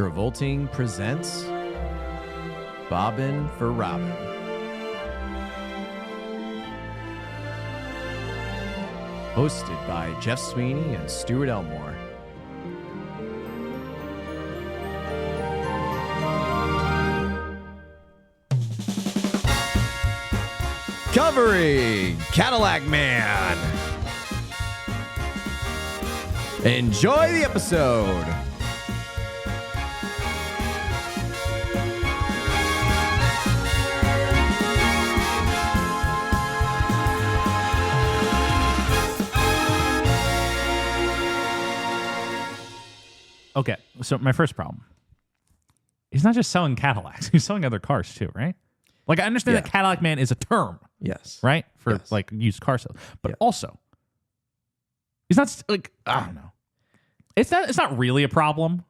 Travolting presents Bobbin for Robin. Hosted by Jeff Sweeney and Stuart Elmore. Covering Cadillac Man. Enjoy the episode. Okay, so my first problem. He's not just selling Cadillacs. He's selling other cars too, right? Like, I understand that Cadillac Man is a term. Yes. Right? For like used car sales. But also, he's not like, I don't know. It's not really a problem.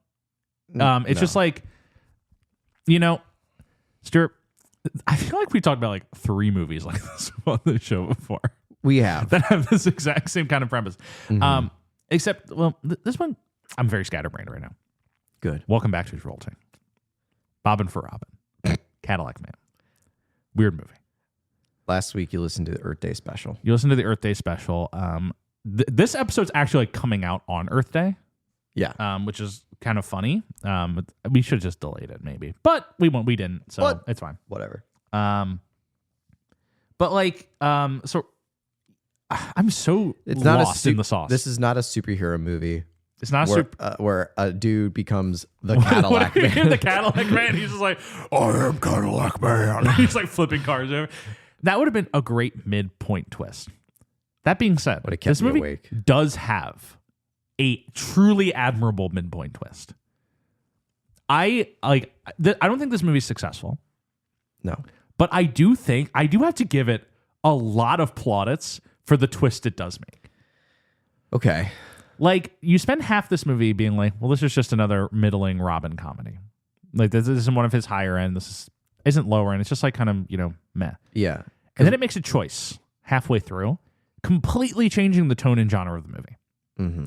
It's just like, Stuart, I feel like we talked about like 3 movies like this on the show before. We have. That have this exact same kind of premise. Mm-hmm. Except, this one, I'm very scatterbrained right now. Good. Welcome back to Travolting. Bobbin for Robin. Cadillac Man. Weird movie. Last week you listened to the Earth Day special. You listened to the Earth Day special. This episode's actually like coming out on Earth Day. Yeah. Which is kind of funny. We should have just delayed it maybe. But we didn't, so it's fine. Whatever. But like, so I'm so it's lost in the sauce. This is not a superhero movie. It's not where a dude becomes the Cadillac Man. The Cadillac Man. He's just like, I am Cadillac Man. He's like flipping cars over. That would have been a great midpoint twist. That being said, this movie does have a truly admirable midpoint twist. I don't think this movie's successful. No. But I do have to give it a lot of plaudits for the twist it does make. Okay. Like, you spend half this movie being like, well, this is just another middling Robin comedy. Like, this isn't one of his higher end. This isn't lower end. It's just like kind of, meh. Yeah. And then it makes a choice halfway through, completely changing the tone and genre of the movie. Mm-hmm.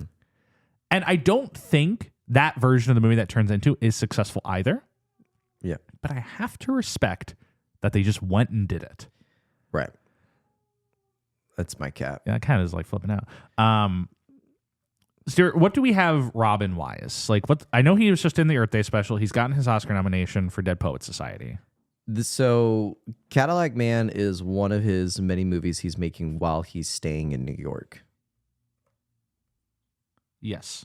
And I don't think that version of the movie that turns into is successful either. Yeah. But I have to respect that they just went and did it. Right. That's my cat. Yeah, it kind of is like flipping out. Stuart, what do we have Robin wise? Like, what? I know he was just in the Earth Day special. He's gotten his Oscar nomination for Dead Poets Society. So Cadillac Man is one of his many movies he's making while he's staying in New York. Yes.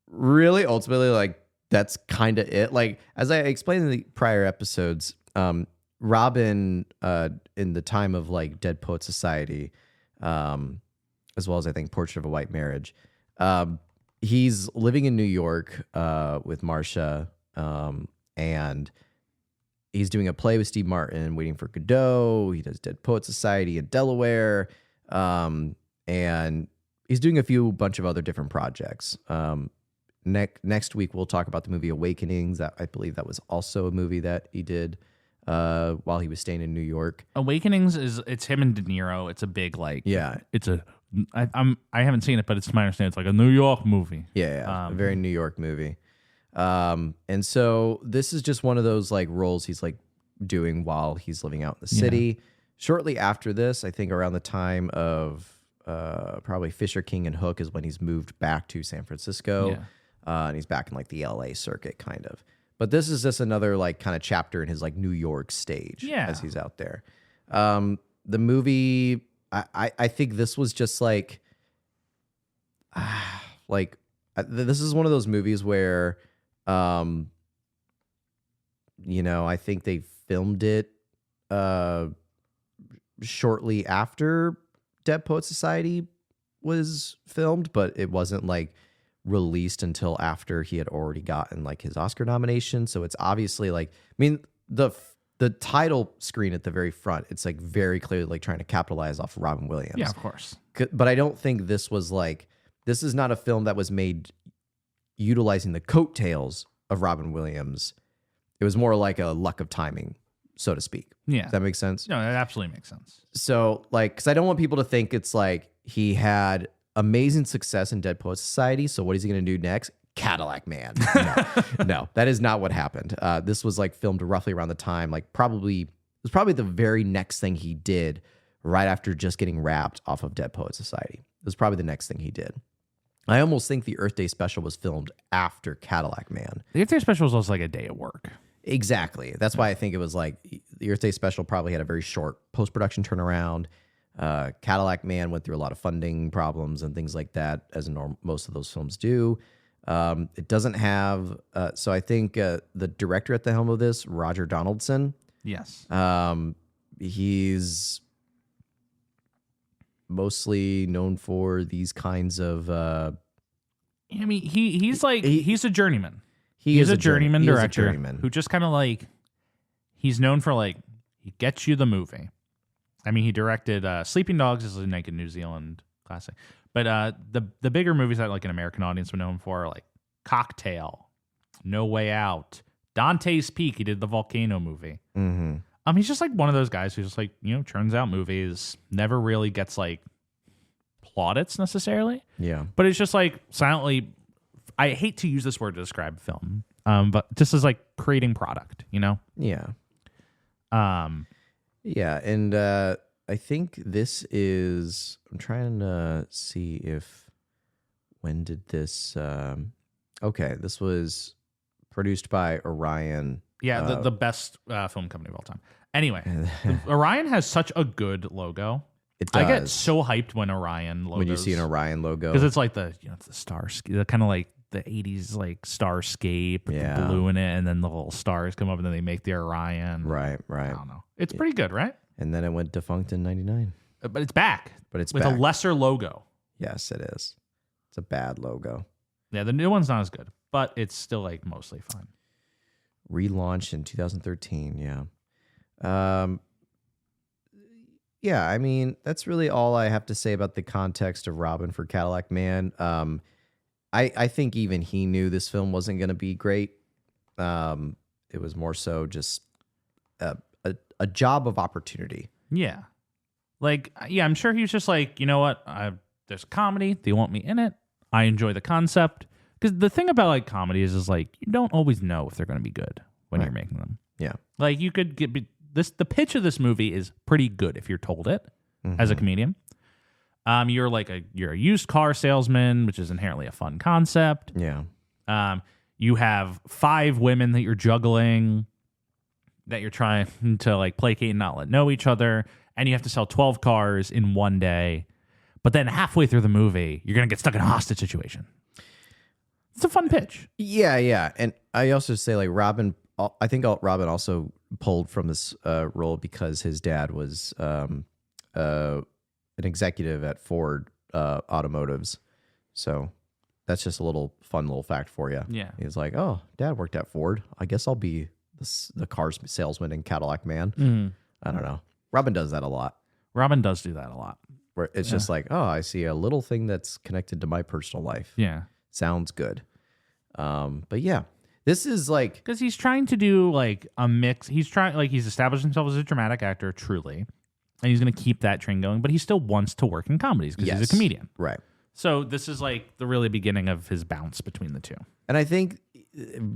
Really, ultimately, like, that's kind of it. Like, as I explained in the prior episodes, Robin, in the time of like Dead Poets Society, as well as I think Portrait of a White Marriage, he's living in New York with Marcia, and he's doing a play with Steve Martin, Waiting for Godot. He does Dead Poets Society in Delaware, and he's doing a bunch of other different projects. Next week we'll talk about the movie Awakenings. I believe that was also a movie that he did while he was staying in New York. Awakenings it's him and De Niro. It's a big I haven't seen it, but it's to my understanding it's like a New York movie. Yeah, a very New York movie. And so this is just one of those like roles he's like doing while he's living out in the city. Yeah. Shortly after this, I think around the time of probably Fisher King and Hook is when he's moved back to San Francisco. Yeah. And he's back in like the LA circuit kind of. But this is just another like kind of chapter in his like New York stage as he's out there. The movie, I think this was just like this is one of those movies where, I think they filmed it shortly after Dead Poets Society was filmed, but it wasn't like released until after he had already gotten like his Oscar nomination. So it's obviously like, I mean, the title screen at the very front, it's like very clearly like trying to capitalize off Robin Williams. Yeah, of course. But I don't think this was like, this is not a film that was made utilizing the coattails of Robin Williams. It was more like a luck of timing, so to speak. Yeah. Does that make sense? No, that absolutely makes sense. So, like, because I don't want people to think it's like he had amazing success in Dead Poets Society. So what is he going to do next? Cadillac Man. No, that is not what happened. This was like filmed roughly around the time, like it was probably the very next thing he did right after just getting wrapped off of Dead Poets Society. It was probably the next thing he did. I almost think the Earth Day special was filmed after Cadillac Man. The Earth Day special was also like a day of work. Exactly. That's why I think it was like the Earth Day special probably had a very short post-production turnaround. Cadillac Man went through a lot of funding problems and things like that, as most of those films do. It doesn't have, so I think the director at the helm of this, Roger Donaldson. Yes. He's mostly known for these kinds of. I mean, he's a journeyman. He's a journeyman director who just kind of like, he's known for like, he gets you the movie. I mean, he directed Sleeping Dogs is a Naked New Zealand classic. But the bigger movies that like an American audience would know him for are like Cocktail, No Way Out, Dante's Peak. He did the volcano movie. Mm-hmm. He's just like one of those guys who just like, churns out movies, never really gets like plaudits necessarily. Yeah. But it's just like silently, I hate to use this word to describe film, but just as like creating product, Yeah. Yeah, and I think this is, I'm trying to see when did this, okay, this was produced by Orion. Yeah, the best film company of all time. Anyway, Orion has such a good logo. It does. I get so hyped when Orion logos. When you see an Orion logo. Because it's like it's the star, the kind of like the 80s like starscape with the blue in it, and then the little stars come up and then they make the Orion. Right. I don't know. It's pretty good, right? And then it went defunct in 99. But it's back. With a lesser logo. Yes, it is. It's a bad logo. Yeah, the new one's not as good, but it's still like mostly fine. Relaunched in 2013, yeah. Yeah, I mean, that's really all I have to say about the context of Robin for Cadillac Man. I think even he knew this film wasn't going to be great. It was more so just a job of opportunity. Yeah. Like, yeah, I'm sure he was just like, you know what? There's comedy. They want me in it. I enjoy the concept. Because the thing about like comedy is like, you don't always know if they're going to be good when you're making them. Yeah. Like you could get the pitch of this movie is pretty good if you're told it as a comedian. You're a used car salesman, which is inherently a fun concept. Yeah. You have 5 women that you're juggling, that you're trying to like placate and not let know each other, and you have to sell 12 cars in one day. But then halfway through the movie, you're gonna get stuck in a hostage situation. It's a fun pitch. Yeah. And I also say like Robin. I think Robin also pulled from this role because his dad was an executive at Ford Automotives. So that's just a fun little fact for you. Yeah. He was like, oh, Dad worked at Ford. I guess I'll be the car salesman in Cadillac Man. Mm-hmm. I don't know. Robin does that a lot. Robin does do that a lot. Where it's just like, oh, I see a little thing that's connected to my personal life. Yeah. Sounds good. But yeah. This is like, because he's trying to do like a mix. He's established himself as a dramatic actor, truly, and he's going to keep that train going. But he still wants to work in comedies because he's a comedian, right? So this is like the really beginning of his bounce between the two. And I think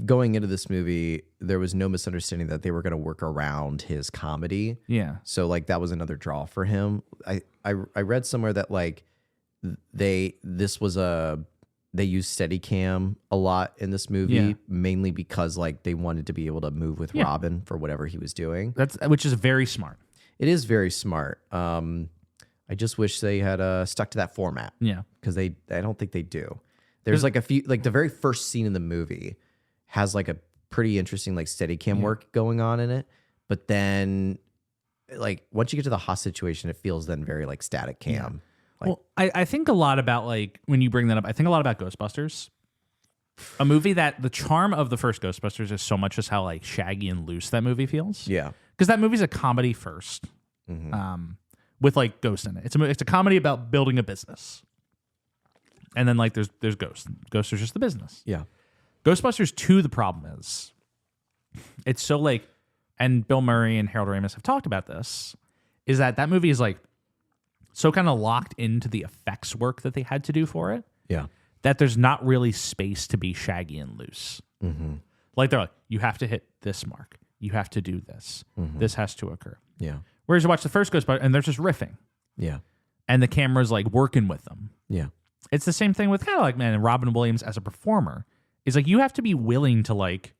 going into this movie, there was no misunderstanding that they were going to work around his comedy. Yeah. So like that was another draw for him. I read somewhere that like they used Steadicam a lot in this movie, mainly because like they wanted to be able to move with Robin for whatever he was doing. Which is very smart. It is very smart. I just wish they had stuck to that format. Yeah, because I don't think they do. There's like a few, like the very first scene in the movie has like a pretty interesting like Steadicam work going on in it, but then like once you get to the hostage situation, it feels then very like static cam. Yeah. Well, I think a lot about like when you bring that up, I think a lot about Ghostbusters, a movie that the charm of the first Ghostbusters is so much as how like shaggy and loose that movie feels. Yeah, because that movie's a comedy first, with like ghosts in it. It's a comedy about building a business, and then like there's ghosts. Ghosts are just the business. Yeah, Ghostbusters 2. The problem is, it's so like, and Bill Murray and Harold Ramis have talked about this, is that movie is like so kind of locked into the effects work that they had to do for it. Yeah. That there's not really space to be shaggy and loose. Mm-hmm. Like they're like, you have to hit this mark. You have to do this. Mm-hmm. This has to occur. Yeah. Whereas you watch the first Ghostbusters and they're just riffing. Yeah. And the camera's like working with them. Yeah. It's the same thing with Cadillac Man and Robin Williams as a performer. Is like you have to be willing to like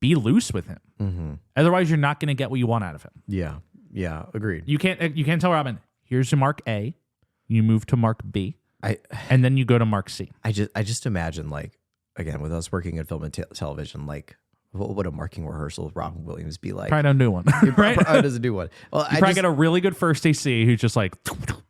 be loose with him. Mm-hmm. Otherwise, you're not going to get what you want out of him. Yeah. Yeah. Agreed. You can't tell Robin, here's your mark A. You move to mark B. And then you go to mark C. I just imagine, like, again, with us working in film and television, like, what would a marking rehearsal with Robin Williams be like? Probably don't do one. Right? Probably doesn't do one. Well, you probably get a really good first AC who's just like,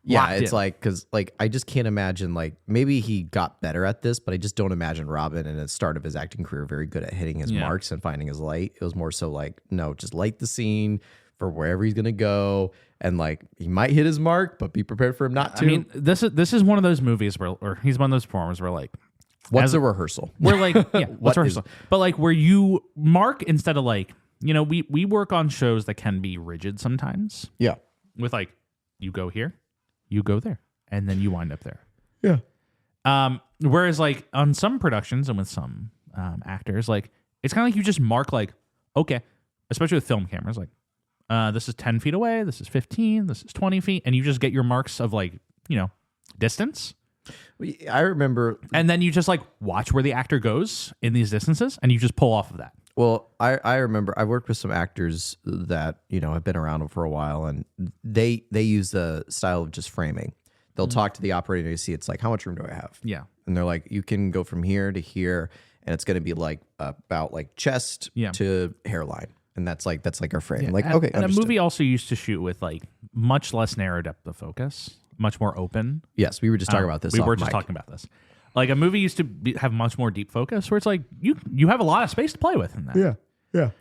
yeah, it's like, because like I just can't imagine, like, maybe he got better at this, but I just don't imagine Robin in the start of his acting career very good at hitting his marks and finding his light. It was more so like, no, just light the scene for wherever he's gonna go, and like he might hit his mark, but be prepared for him not to. I mean, this is one of those movies where, or he's one of those performers where like, what's a rehearsal? We're like, yeah, what's a rehearsal? But like where you mark instead of like, you know, we work on shows that can be rigid sometimes. Yeah. With like, you go here, you go there, and then you wind up there. Yeah. Whereas like on some productions and with some actors, like it's kind of like you just mark like, okay, especially with film cameras, like this is 10 feet away, this is 15, this is 20 feet, and you just get your marks of like, you know, distance. I remember, and then you just like watch where the actor goes in these distances, and you just pull off of that. Well, I remember I worked with some actors that, you know, have been around for a while, and they use the style of just framing. They'll talk to the operator to see, it's like, how much room do I have? Yeah. And they're like, you can go from here to here, and it's going to be like about like chest to hairline. And that's like our frame. Yeah. Like, and, okay. And a movie also used to shoot with like much less narrow depth of focus, much more open. Yes, we were just talking about this. We were just talking about this. Like a movie used to have much more deep focus, where it's like you have a lot of space to play with in that. Yeah.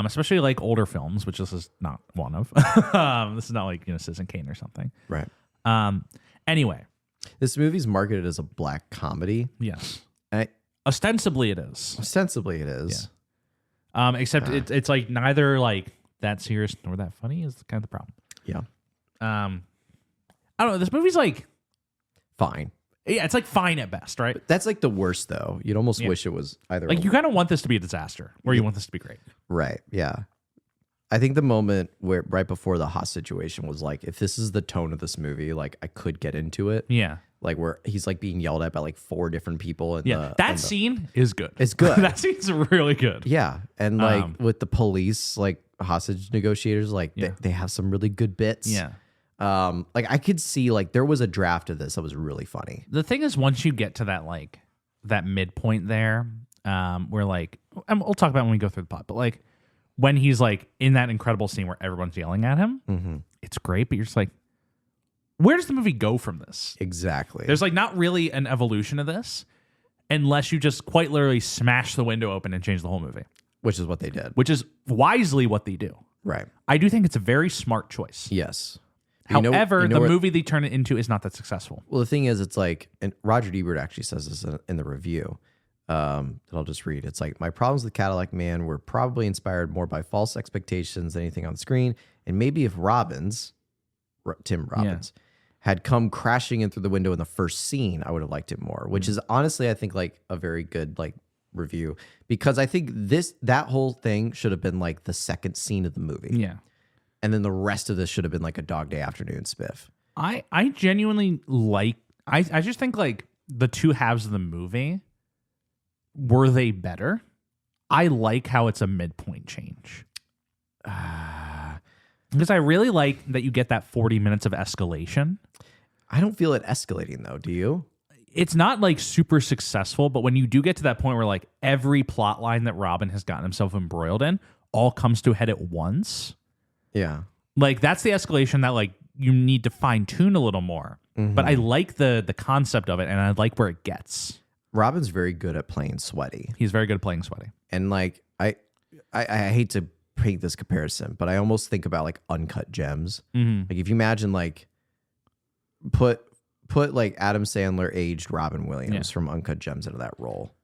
Especially like older films, which this is not one of. This is not like, you know, Citizen Kane or something. Right. Anyway, this movie's marketed as a black comedy. Yes. Ostensibly, it is. Ostensibly, it is. Yeah. Except it's like neither like that serious nor that funny is kind of the problem. Yeah. I don't know. This movie's like fine. Yeah, it's like fine at best, right? But that's like the worst, though. You'd almost wish it was either. Like you kind of want this to be a disaster, or you want this to be great. Right. Yeah. I think the moment where right before the Haas situation was like, if this is the tone of this movie, like I could get into it. Yeah. Like where he's like being yelled at by like 4 different people. And that scene is good. It's good. That scene's really good. Yeah. And like with the police, like hostage negotiators, like they have some really good bits. Yeah. Like I could see like there was a draft of this that was really funny. The thing is, once you get to that like that midpoint there, where like, and we'll talk about it when we go through the plot, but like when he's like in that incredible scene where everyone's yelling at him, it's great, but you're just like, where does the movie go from this? Exactly. There's like not really an evolution of this unless you just quite literally smash the window open and change the whole movie. Which is what they did. Which is wisely what they do. Right. I do think it's a very smart choice. Yes. However, the movie they turn it into is not that successful. Well, the thing is, it's like, and Roger Ebert actually says this in the review that I'll just read. It's like, my problems with Cadillac Man were probably inspired more by false expectations than anything on screen. And maybe if Tim Robbins, had come crashing in through the window in the first scene, I would have liked it more, which is honestly, I think, like a very good like review, because I think that whole thing should have been like the second scene of the movie. Yeah. And then the rest of this should have been like a Dog Day Afternoon spiff. I genuinely like, I just think like the two halves of the movie, were they better? I like how it's a midpoint change. Because I really like that you get that 40 minutes of escalation. I don't feel it escalating though, do you? It's not like super successful, but when you do get to that point where like every plot line that Robin has gotten himself embroiled in all comes to a head at once. Yeah. Like that's the escalation that like you need to fine tune a little more. But I like the concept of it, and I like where it gets. Robin's very good at playing sweaty. He's very good at playing sweaty. And like I hate to paint this comparison, but I almost think about like Uncut Gems. Like if you imagine like put like Adam Sandler aged Robin Williams from Uncut Gems into that role.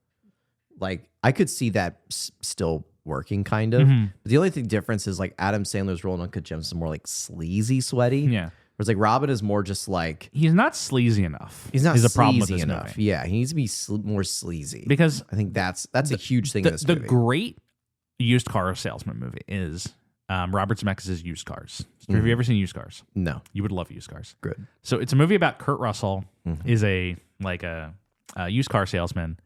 Like I could see that still working kind of. But the only difference is like Adam Sandler's role in Uncut Gems is more like sleazy sweaty. Yeah. Whereas like Robin is more just like he's not sleazy enough. He's not is a problem with sleazy this enough. movie. Yeah, he needs to be more sleazy. Because I think that's a huge thing in this the movie. great used car salesman movie is Robert Zemeckis' Used Cars. Have you ever seen Used Cars? No. You would love Used Cars. Good. So it's a movie about Kurt Russell is a used car salesman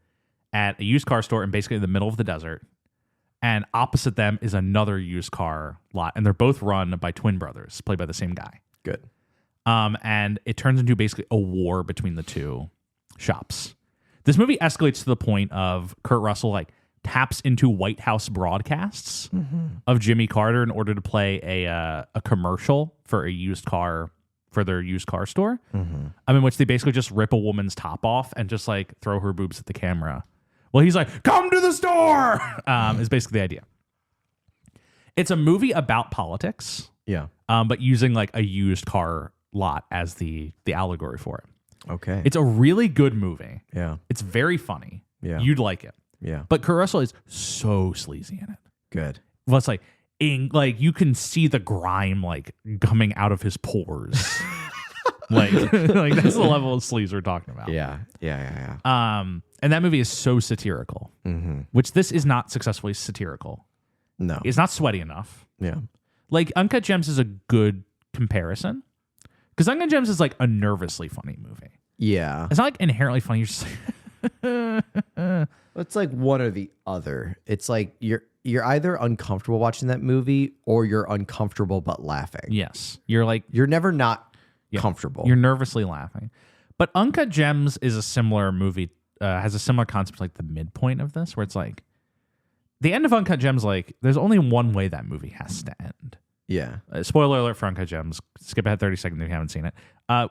at a used car store in basically the middle of the desert. And opposite them is another used car lot. And they're both run by twin brothers, played by the same guy. Good. And it turns into basically a war between the two shops. This movie escalates to the point of Kurt Russell like taps into White House broadcasts of Jimmy Carter in order to play a commercial for a used car for their used car store. In which they basically just rip a woman's top off and just like throw her boobs at the camera. Well, he's like, "Come to the store," is basically the idea. It's a movie about politics. Yeah. But using like a used car lot as the allegory for it. Okay. It's a really good movie. Yeah. It's very funny. Yeah. You'd like it. Yeah. But Kurt Russell is so sleazy in it. Good. Well, it's like you can see the grime like coming out of his pores. like that's the level of sleaze we're talking about. Yeah. Yeah. And that movie is so satirical, which this is not successfully satirical. No. It's not sweaty enough. Yeah. Like Uncut Gems is a good comparison because Uncut Gems is like a nervously funny movie. Yeah. It's not like inherently funny. You're just like It's like one or the other. It's like you're either uncomfortable watching that movie or you're uncomfortable but laughing. yes, you're like You're never not comfortable. you're nervously laughing. But Uncut Gems is a similar movie, has a similar concept like the midpoint of this, where it's like the end of Uncut Gems. Like there's only one way that movie has to end. Yeah. Spoiler alert for Uncut Gems. Skip ahead 30 seconds if you haven't seen it.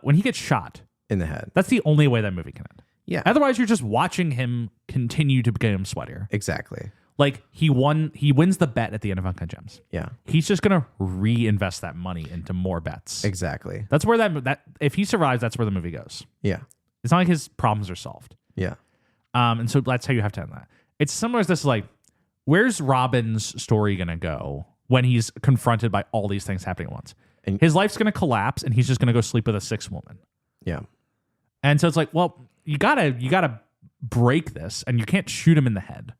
When he gets shot, In the head. that's the only way that movie can end. Yeah. Otherwise, you're just watching him continue to become sweatier. Exactly. Like he wins the bet at the end of Uncut Gems. Yeah. He's just gonna reinvest that money into more bets. Exactly. That's where that if he survives, that's where the movie goes. Yeah. It's not like his problems are solved. Yeah. And so that's how you have to end that. It's similar as this, like, where's Robin's story gonna go when he's confronted by all these things happening at once? And his life's gonna collapse, and he's just gonna go sleep with a sixth woman. Yeah. And so it's like, well, you gotta break this, and you can't shoot him in the head,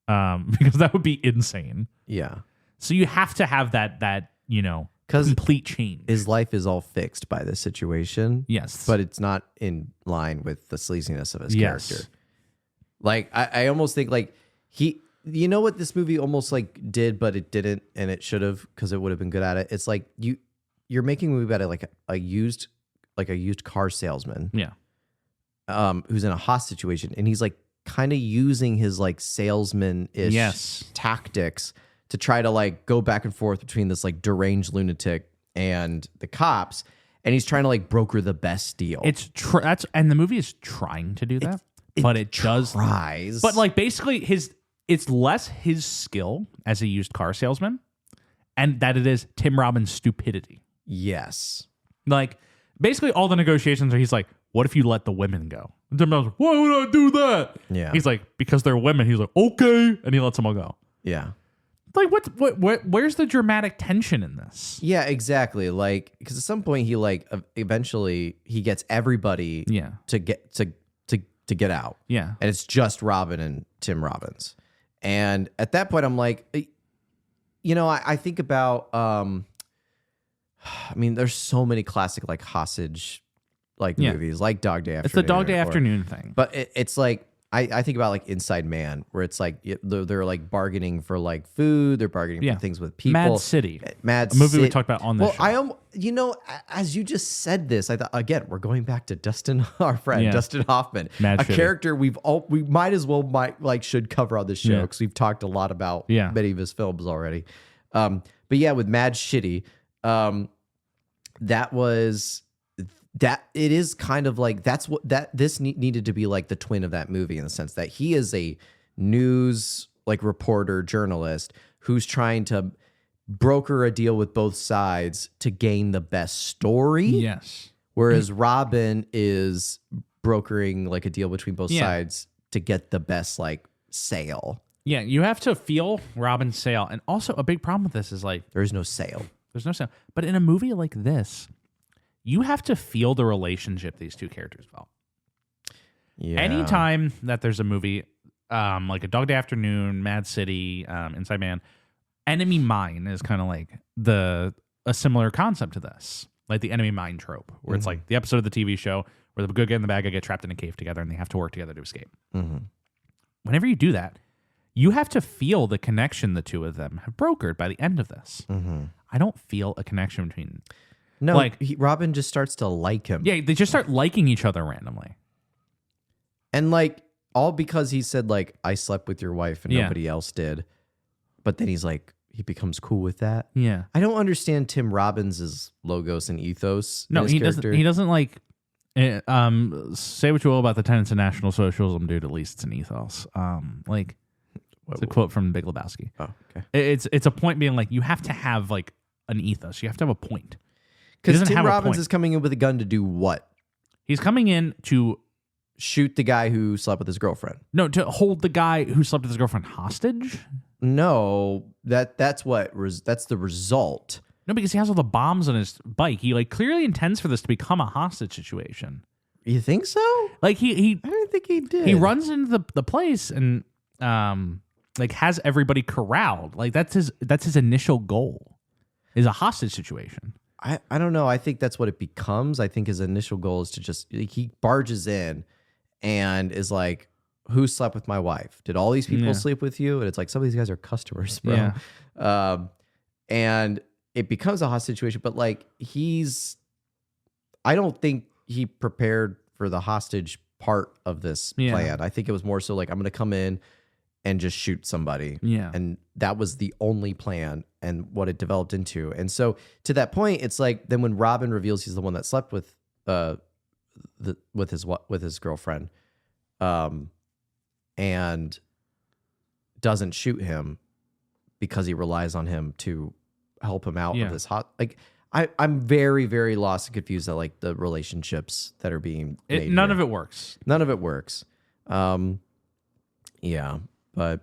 because that would be insane. Yeah. So you have to have that complete change. His life is all fixed by this situation. Yes, But it's not in line with the sleaziness of his character. Like I almost think like you know what this movie almost like did, but it didn't, and it should have because it would have been good at it. It's like you're making a movie about a used car salesman. Yeah. Who's in a hostage situation, and he's like kind of using his like salesman-ish tactics to try to like go back and forth between this like deranged lunatic and the cops, and he's trying to like broker the best deal. And the movie is trying to do that, but it does. Tries. But like basically it's less his skill as a used car salesman, and that it is Tim Robbins' stupidity. Yes. Like basically all the negotiations are he's like, what if you let the women go? And Tim Robbins, why would I do that? Yeah. He's like, because they're women. He's like, okay, and he lets them all go. Yeah. Like where's the dramatic tension in this? Yeah, exactly. Like, because at some point he like eventually he gets everybody to get out. Yeah. And it's just Robin and Tim Robbins. And at that point I'm like, I think about I mean, there's so many classic like hostage like movies, like Dog Day Afternoon. It's the Dog Day Afternoon thing. But it's like I think about like Inside Man, where it's like they're like bargaining for like food, they're bargaining for things with people. Mad City, a movie we talked about on this show. As you just said this, I thought again we're going back to Dustin, our friend Dustin Hoffman, character we might as well should cover on this show because we've talked a lot about many of his films already. But yeah, with Mad Shitty, that it is kind of like this needed to be like the twin of that movie in the sense that he is a news like reporter journalist who's trying to broker a deal with both sides to gain the best story. Yes. Whereas Robin is brokering like a deal between both sides to get the best like sale. Yeah, you have to feel Robin's sale. And also a big problem with this is like there is no sale. There's no sale. But in a movie like this, you have to feel the relationship these two characters develop. Yeah. Anytime that there's a movie, like A Dog Day Afternoon, Mad City, Inside Man, enemy mine is kind of like a similar concept to this, like the enemy mine trope, where it's like the episode of the TV show where the good guy and the bad guy get trapped in a cave together and they have to work together to escape. Whenever you do that, you have to feel the connection the two of them have brokered by the end of this. I don't feel a connection between. No, like Robin just starts to like him. Yeah, they just start liking each other randomly. And like all because he said like I slept with your wife and nobody else did. But then he's like he becomes cool with that. Yeah. I don't understand Tim Robbins' logos and ethos. No, he doesn't. He doesn't like. Say what you will about the tenets of National Socialism, dude. At least it's an ethos. Like it's a quote from Big Lebowski. Oh, okay. It's a point being like you have to have like an ethos. You have to have a point. Because Tim Robbins is coming in with a gun to do what? He's coming in to shoot the guy who slept with his girlfriend. No, to hold the guy who slept with his girlfriend hostage. No, that's the result. No, because he has all the bombs on his bike. He like clearly intends for this to become a hostage situation. You think so? Like he I don't think he did. He runs into the place and like has everybody corralled. Like that's his initial goal. Is a hostage situation. I don't know. I think that's what it becomes. I think his initial goal is to just like, he barges in and is like, who slept with my wife? Did all these people sleep with you? And it's like, some of these guys are customers, bro. Yeah. And it becomes a hostage situation, but like I don't think he prepared for the hostage part of this plan. I think it was more so like, I'm going to come in and just shoot somebody. Yeah. And that was the only plan and what it developed into. And so to that point, it's like, then when Robin reveals he's the one that slept with his girlfriend, and doesn't shoot him because he relies on him to help him out of this I'm very, very lost and confused at like the relationships that are being made. None of it works. None of it works. Yeah, but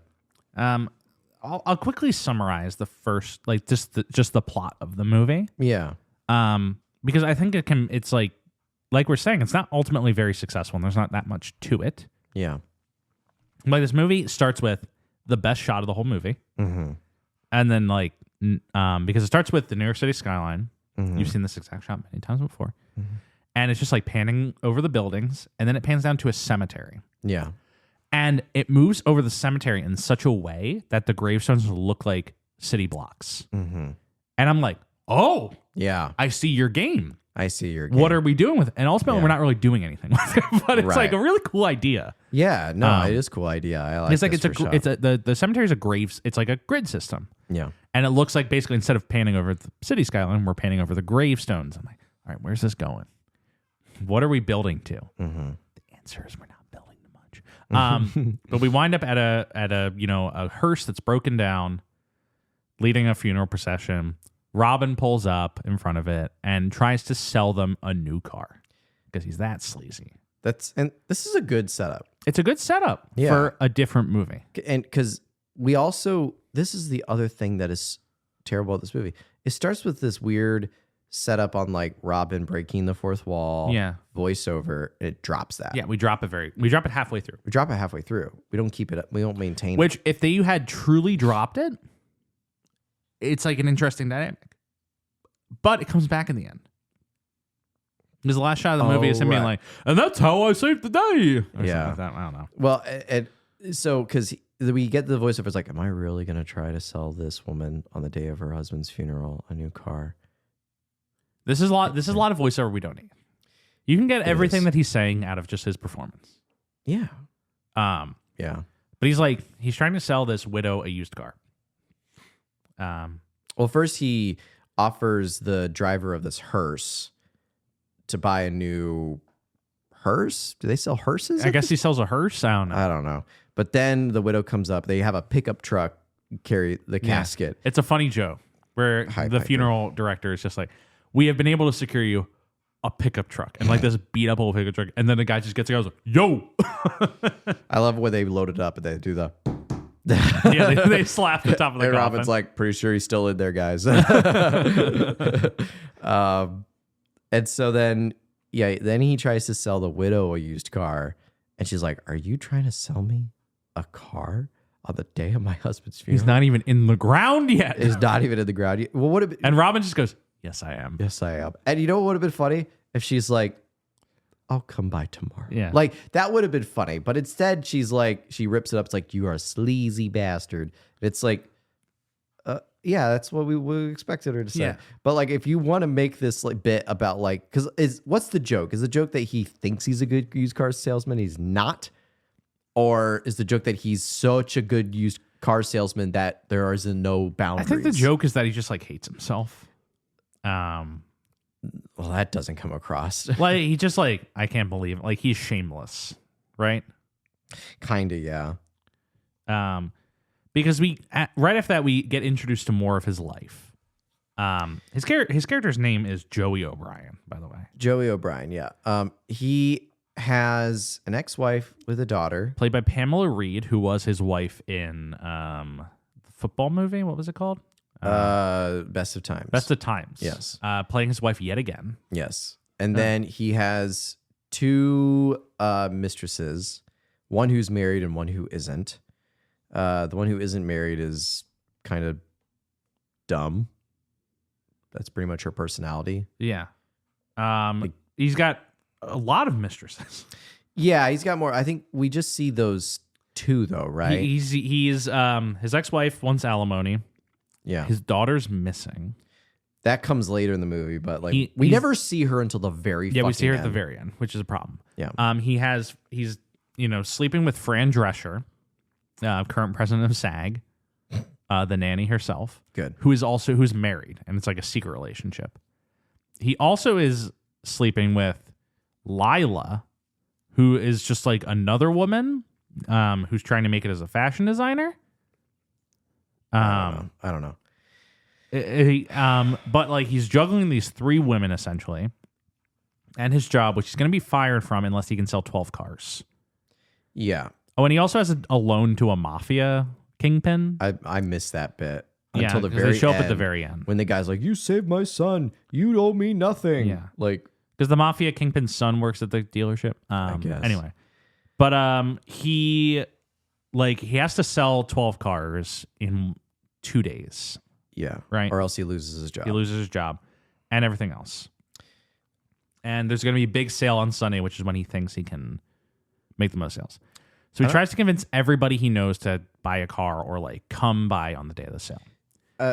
I'll quickly summarize the first, like just the plot of the movie. Yeah. Because I think it's like we're saying, it's not ultimately very successful and there's not that much to it. Yeah. Like this movie starts with the best shot of the whole movie. And then like, because it starts with the New York City skyline. You've seen this exact shot many times before. And it's just like panning over the buildings. And then it pans down to a cemetery. Yeah. And it moves over the cemetery in such a way that the gravestones look like city blocks. And I'm like, oh, yeah, I see your game. I see your game. What are we doing with it? And ultimately, we're not really doing anything with it, but it's like a really cool idea. Yeah, no, it is a cool idea. I like it's like the cemetery is a graves. It's like a grid system. Yeah, and it looks like basically instead of panning over the city skyline, we're panning over the gravestones. I'm like, all right, where's this going? What are we building to? The answer is we're not building to much. But we wind up at a hearse that's broken down, leading a funeral procession. Robin pulls up in front of it and tries to sell them a new car because he's that sleazy. And this is a good setup. It's a good setup for a different movie. And because this is the other thing that is terrible about this movie. It starts with this weird setup on like Robin breaking the fourth wall. Yeah. Voiceover. And it drops that. Yeah, we drop it halfway through. We drop it halfway through. We don't keep it up. We don't maintain it. Which if you had truly dropped it, it's like an interesting dynamic. But it comes back in the end. Because the last shot of the movie is him being like, and that's how I saved the day. Or yeah. Like that. I don't know. Well, so because we get the voiceover, it's like, am I really going to try to sell this woman on the day of her husband's funeral a new car? This is a lot of voiceover we don't need. You can get everything that he's saying out of just his performance. Yeah. Yeah. But he's trying to sell this widow a used car. Well, first he offers the driver of this hearse to buy a new hearse. Do they sell hearses? I guess he sells a hearse. I don't know. But then the widow comes up. They have a pickup truck carry the casket. It's a funny joke where the funeral director is just like, we have been able to secure you a pickup truck and like this beat up old pickup truck. And then the guy just gets goes, yo. I love when they load it up and they do the. Yeah, they slap the top of the coffin. Robin's like, pretty sure he's still in there, guys. And so then he tries to sell the widow a used car. And she's like, are you trying to sell me a car on the day of my husband's funeral? He's not even in the ground yet. He's not even in the ground yet. Well, and Robin just goes, yes, I am. Yes, I am. And you know what would have been funny? If she's like, I'll come by tomorrow. Yeah. Like, that would have been funny. But instead, she's like, she rips it up. It's like, you are a sleazy bastard. It's like, yeah, that's what we expected her to say. Yeah. But like, if you want to make this like bit about like, because what's the joke? Is the joke that he thinks he's a good used car salesman? He's not? Or is the joke that he's such a good used car salesman that there is no boundaries? I think the joke is that he just like hates himself. Well, that doesn't come across. Like he just like, I can't believe it. Like he's shameless, right? Kind of, yeah. Because right after that we get introduced to more of his life. His character's name is Joey O'Brien, by the way. Joey O'Brien, yeah. He has an ex-wife with a daughter, played by Pamela Reed, who was his wife in the football movie. What was it called? Best of Times. Best of Times. Yes. Playing his wife yet again. Yes. And then he has two mistresses, one who's married and one who isn't. The one who isn't married is kind of dumb. That's pretty much her personality. Yeah. He's got a lot of mistresses. Yeah, he's got more. I think we just see those two though, right? He's his ex-wife wants alimony. Yeah. His daughter's missing. That comes later in the movie, but like we never see her until the very we see her end. at the very end, which is a problem. Yeah. He's sleeping with Fran Drescher, current president of SAG, the nanny herself. Good. Who's married, and it's like a secret relationship. He also is sleeping with Lila, who is just like another woman who's trying to make it as a fashion designer. I don't know. But like he's juggling these three women essentially, and his job, which he's going to be fired from unless he can sell 12 cars. Yeah. Oh, and he also has a loan to a mafia kingpin. I missed that bit until the very they show end, up at the very end when the guy's like, "You saved my son. You owe me nothing." Yeah, like because the mafia kingpin's son works at the dealership. I guess. Anyway, but he has to sell 12 cars in 2 days. Yeah. Right. Or else he loses his job. He loses his job and everything else. And there's going to be a big sale on Sunday, which is when he thinks he can make the most sales. So he tries to convince everybody he knows to buy a car or like come by on the day of the sale.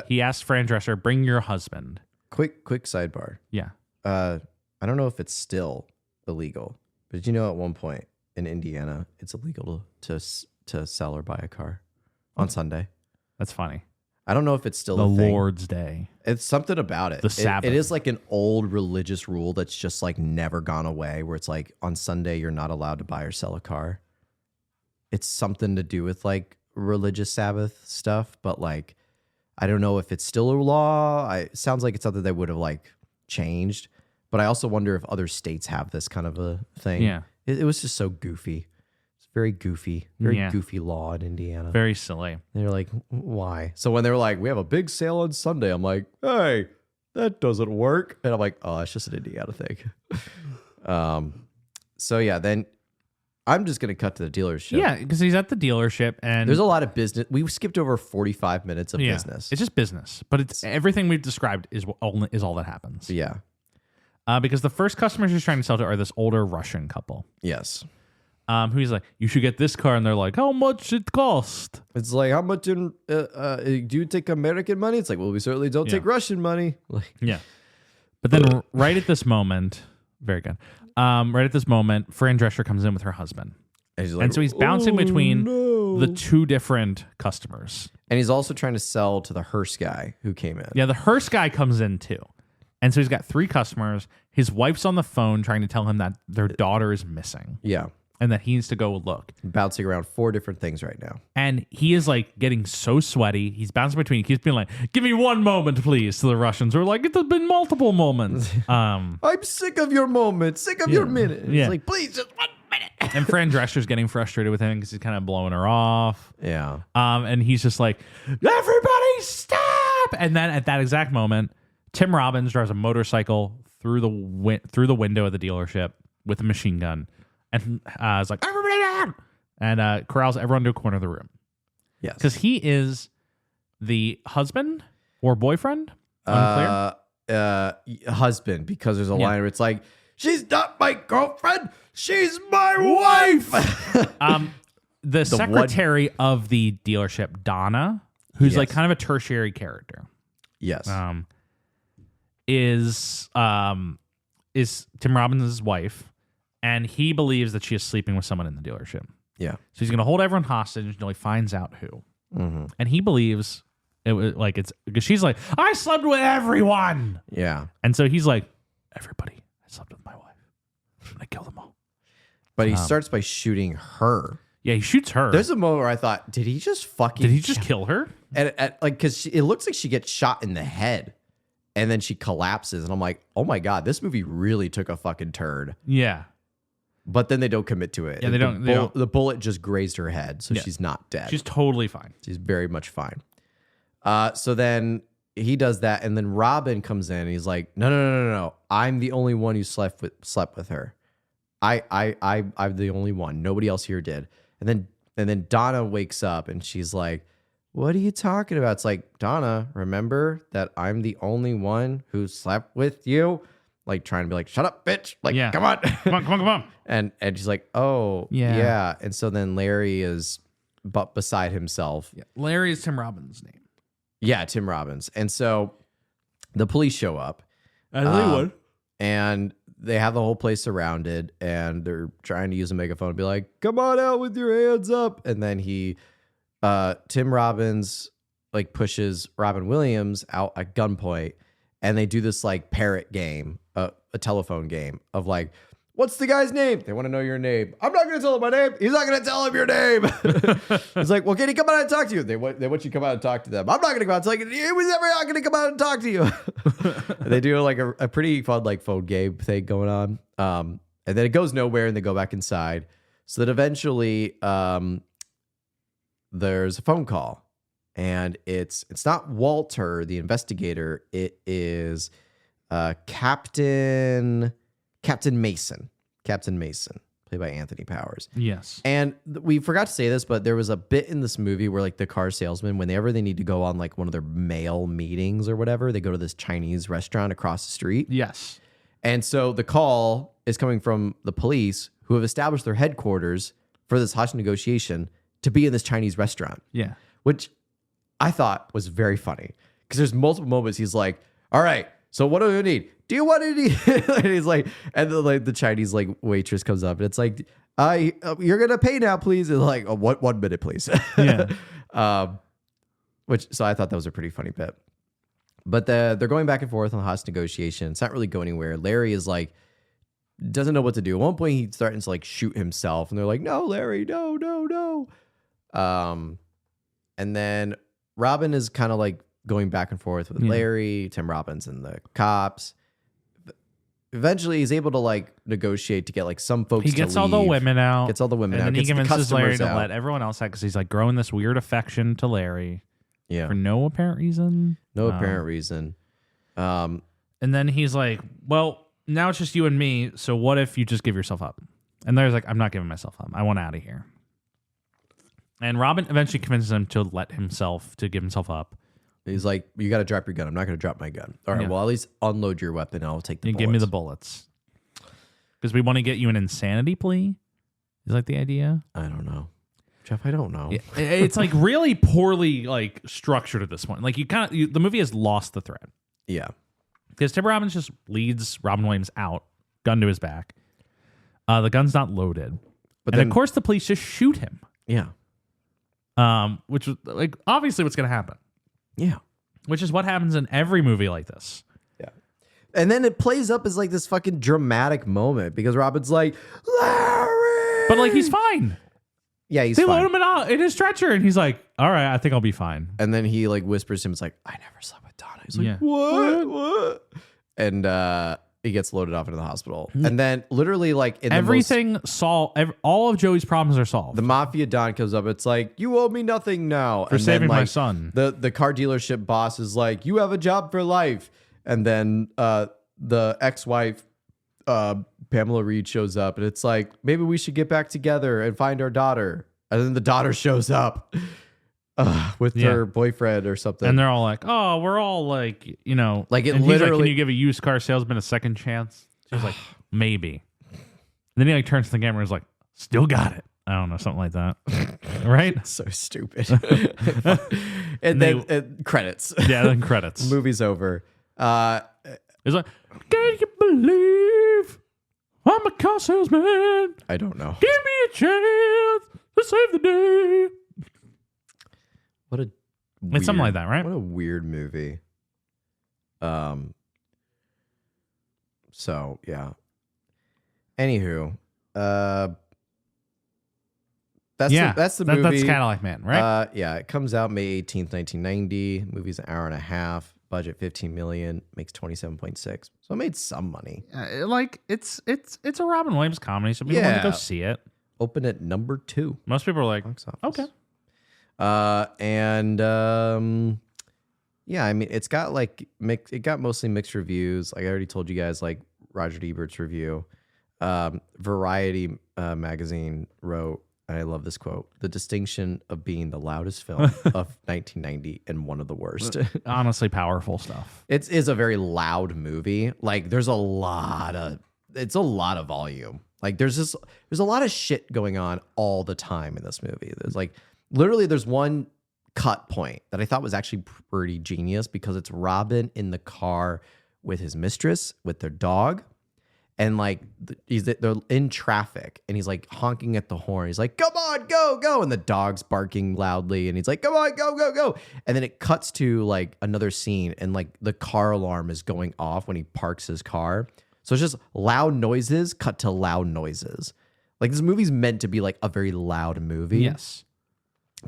He asks Fran Drescher, bring your husband. Quick sidebar. Yeah. I don't know if it's still illegal, but did you know at one point in Indiana, it's illegal to sell or buy a car on Sunday? That's funny. I don't know if it's still the a thing. Lord's Day. It's something about it. The Sabbath. It is like an old religious rule that's just like never gone away, where it's like on Sunday you're not allowed to buy or sell a car. It's something to do with like religious Sabbath stuff, but like I don't know if it's still a law. It sounds like it's something that would have like changed, but I also wonder if other states have this kind of a thing. Yeah. It was just so goofy. Very goofy law in Indiana. Very silly. They're like, why? So when they were like, we have a big sale on Sunday, I'm like, hey, that doesn't work. And I'm like, oh, it's just an Indiana thing. So yeah, then I'm just gonna cut to the dealership. Yeah, because he's at the dealership and there's a lot of business. We skipped over 45 minutes of business. It's just business, but it's everything we've described is all that happens. Yeah. Because the first customers he's trying to sell to are this older Russian couple. Yes. Who he's like, you should get this car, and they're like, how much it cost? It's like, how much do you take American money? It's like, well, we certainly don't take Russian money. Like, yeah. But then right at this moment, very good. Right at this moment, Fran Drescher comes in with her husband. And so he's bouncing between the two different customers. And he's also trying to sell to the hearse guy who came in. Yeah, the hearse guy comes in too. And so he's got three customers. His wife's on the phone trying to tell him that their daughter is missing. Yeah. And that he needs to go look. Bouncing around 4 different things right now. And he is like getting so sweaty. He's bouncing between. He keeps being like, give me one moment, please, to the Russians. We're like, it's been multiple moments. I'm sick of your moment, sick of your minute. It's like, please, just 1 minute. And Fran Drescher's getting frustrated with him because he's kind of blowing her off. Yeah. And he's just like, everybody stop. And then at that exact moment, Tim Robbins drives a motorcycle through the window of the dealership with a machine gun, and is like, everybody down, and corrals everyone to a corner of the room. Yes, because he is the husband or boyfriend. Unclear. Husband, because there's a line where it's like, she's not my girlfriend, she's my wife. The secretary of the dealership, Donna, who's like kind of a tertiary character. Yes. Is Tim Robbins' wife, and he believes that she is sleeping with someone in the dealership. Yeah. So he's going to hold everyone hostage until he finds out who. Mm-hmm. And he believes it was like, it's because she's like, I slept with everyone. Yeah. And so he's like, everybody, I slept with my wife. I killed them all. But he starts by shooting her. Yeah, he shoots her. There's a moment where I thought, did he just kill her? And like, because it looks like she gets shot in the head, and then she collapses, and I'm like, oh my god, this movie really took a fucking turn. Yeah. But then they don't commit to it. Yeah, they don't. The bullet just grazed her head, so she's not dead. She's totally fine. She's very much fine. So then he does that, and then Robin comes in, and he's like, no. I'm the only one who slept with her. I'm the only one. Nobody else here did. And then Donna wakes up, and she's like, what are you talking about? It's like, Donna, remember that I'm the only one who slept with you? Like, trying to be like, shut up, bitch. Like, come on. come on. And she's like, oh, yeah. And so then Larry is beside himself. Yeah. Larry is Tim Robbins' name. Yeah, Tim Robbins. And so the police show up. And they have the whole place surrounded, and they're trying to use a megaphone to be like, come on out with your hands up. And then Tim Robbins like pushes Robin Williams out at gunpoint, and they do this like parrot game, a telephone game of like, what's the guy's name? They want to know your name. I'm not going to tell him my name. He's not going to tell him your name. It's like, well, can he come out and talk to you? They want you to come out and talk to them. I'm not going to come out. It's like, he was never not going to come out and talk to you. They do like a pretty fun like phone game thing going on. And then it goes nowhere, and they go back inside. So that eventually there's a phone call, and it's not Walter, the investigator. It is Captain Mason, played by Anthony Powers. Yes. And we forgot to say this, but there was a bit in this movie where like the car salesman, whenever they need to go on like one of their mail meetings or whatever, they go to this Chinese restaurant across the street. Yes. And so the call is coming from the police, who have established their headquarters for this hostage negotiation to be in this Chinese restaurant. Yeah. Which I thought was very funny, because there's multiple moments he's like, all right, so what do you need? Do you want any? And he's like, and the Chinese like waitress comes up, and it's like, you're gonna pay now, please. And like, oh, 1 minute, please. Yeah. So I thought that was a pretty funny bit. But they're going back and forth on the hostage negotiation. It's not really going anywhere. Larry is like, doesn't know what to do. At one point, he's starting to like shoot himself, and they're like, no, Larry, no. And then Robin is kind of like going back and forth with Larry, Tim Robbins, and the cops. Eventually, he's able to like negotiate to get like some folks. He gets to all leave. the women out. Gets all the women out. And then he Gets the convinces Larry customers to out. let everyone else out, because he's like growing this weird affection to Larry. Yeah. For no apparent reason. No apparent reason. And then he's like, well, now it's just you and me. So what if you just give yourself up? And Larry's like, I'm not giving myself up. I want out of here. And Robin eventually convinces him to give himself up. He's like, you got to drop your gun. I'm not going to drop my gun. All right, well, at least unload your weapon. I'll take the bullets. Give me the bullets. Because we want to get you an insanity plea. Is that the idea? I don't know. Jeff, I don't know. It's like really poorly like structured at this point. Like the movie has lost the thread. Yeah. Because Tim Robbins just leads Robin Williams out, gun to his back. The gun's not loaded. But then, of course, the police just shoot him. Yeah. Which was like obviously what's going to happen. Yeah. Which is what happens in every movie like this. Yeah. And then it plays up as like this fucking dramatic moment, because Robin's like, Larry! But like, he's fine. Yeah, he's fine. They fine. load him in his stretcher, and he's like, all right, I think I'll be fine. And then he like whispers to him, it's like, I never slept with Donna. He's like, what? And he gets loaded off into the hospital. And then literally like in everything solved. All of Joey's problems are solved. The mafia Don comes up. It's like, you owe me nothing now. For saving my son. The car dealership boss is like, you have a job for life. And then the ex-wife, Pamela Reed, shows up, and it's like, maybe we should get back together and find our daughter. And then the daughter shows up with her boyfriend or something. And they're all like, oh, we're all like, you know. Like, it and literally... he's like, can you give a used car salesman a second chance? She's like, maybe. And then he like turns to the camera and is like, still got it. I don't know, something like that. Right? So stupid. And then credits. Yeah, then credits. Movie's over. It's like, can you believe I'm a car salesman? I don't know. Give me a chance to save the day. What a weird, it's something like that, right? What a weird movie. So yeah. Anywho, that's the movie. That's Cadillac Man, right? Yeah, it comes out May 18th, 1990. Movie's an hour and a half. Budget $15 million, makes 27.6. So it made some money. Like it's a Robin Williams comedy, so people want to go see it. Open at number 2. Most people are like, okay. Yeah, I mean, it's got like it got mostly mixed reviews. Like I already told you guys, like Roger Ebert's review. Variety magazine wrote, and I love this quote, the distinction of being the loudest film of 1990 and one of the worst. Honestly, powerful stuff. It is a very loud movie. Like it's a lot of volume. Like there's a lot of shit going on all the time in this movie. There's like literally there's one cut point that I thought was actually pretty genius because it's Robin in the car with his mistress, with their dog. And like they're in traffic and he's like honking at the horn. He's like, come on, go, go. And the dog's barking loudly. And he's like, come on, go, go, go. And then it cuts to like another scene and like the car alarm is going off when he parks his car. So it's just loud noises cut to loud noises. Like this movie's meant to be like a very loud movie. Yes.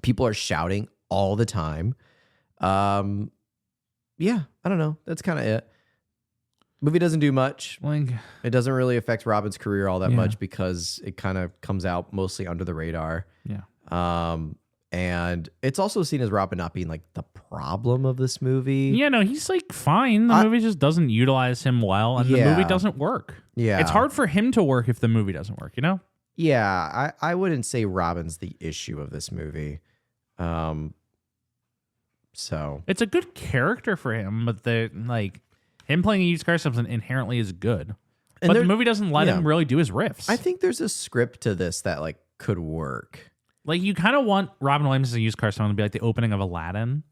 People are shouting all the time. Yeah, I don't know. That's kind of it. Movie doesn't do much. Like, it doesn't really affect Robin's career all that much because it kind of comes out mostly under the radar. Yeah. And it's also seen as Robin not being like the problem of this movie. Yeah, no, he's like fine. The movie just doesn't utilize him well, and the movie doesn't work. Yeah. It's hard for him to work if the movie doesn't work, you know? Yeah, I wouldn't say Robin's the issue of this movie. So it's a good character for him, but him playing a used car salesman inherently is good. But the movie doesn't let him really do his riffs. I think there's a script to this that like could work. Like you kind of want Robin Williams as a used car salesman to be like the opening of Aladdin,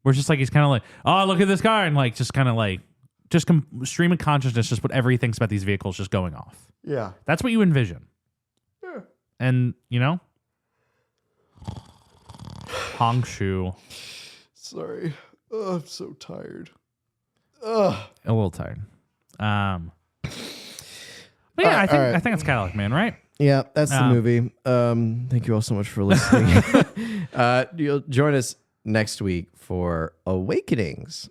where it's just like he's kind of like, oh, look at this car, and like just kind of like stream of consciousness, just what everybody thinks about these vehicles just going off. Yeah, that's what you envision. Yeah, and you know, Hong Shu. Sorry, I'm so tired. A little tired. But yeah, I think it's Cadillac Man, right? Yeah, that's the movie. Thank you all so much for listening. You'll join us next week for Awakenings,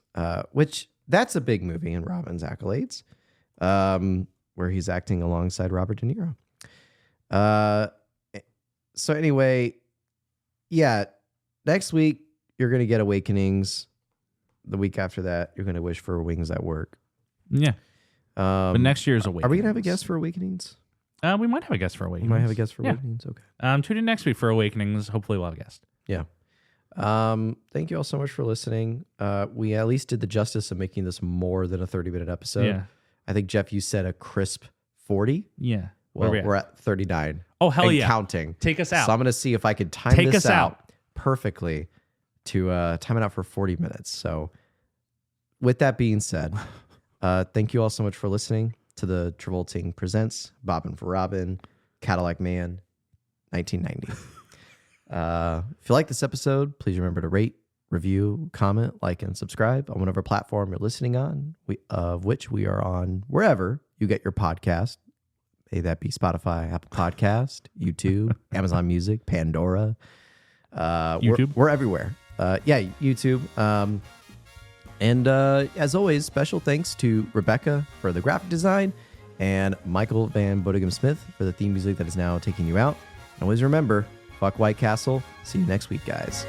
which that's a big movie in Robin's accolades, where he's acting alongside Robert De Niro. So anyway, yeah, next week you're gonna get Awakenings. The week after that, you're gonna wish for wings at work. Yeah. But next year's Awakenings. Are we gonna have a guest for Awakenings? We might have a guest for Awakenings. We might have a guest for Awakenings. Okay. Tune in next week for Awakenings. Hopefully, we'll have a guest. Yeah. Thank you all so much for listening. We at least did the justice of making this more than a 30-minute episode. Yeah. I think, Jeff, you said a crisp 40. Yeah. Well, we're at 39. Oh, hell yeah. Counting. Take us out. So I'm going to see if I can time this out perfectly to time it out for 40 minutes. So with that being said, thank you all so much for listening to the Travolting Presents Bobbin for Robin, Cadillac Man, 1990. If you like this episode, please remember to rate, review, comment, like, and subscribe on whatever platform you're listening on, of which we are on wherever you get your podcast. May that be Spotify, Apple Podcast, YouTube, Amazon Music, Pandora. YouTube. We're everywhere. YouTube. And as always, special thanks to Rebecca for the graphic design and Michael Van Bodegum Smith for the theme music that is now taking you out. And always remember, fuck White Castle. See you next week, guys.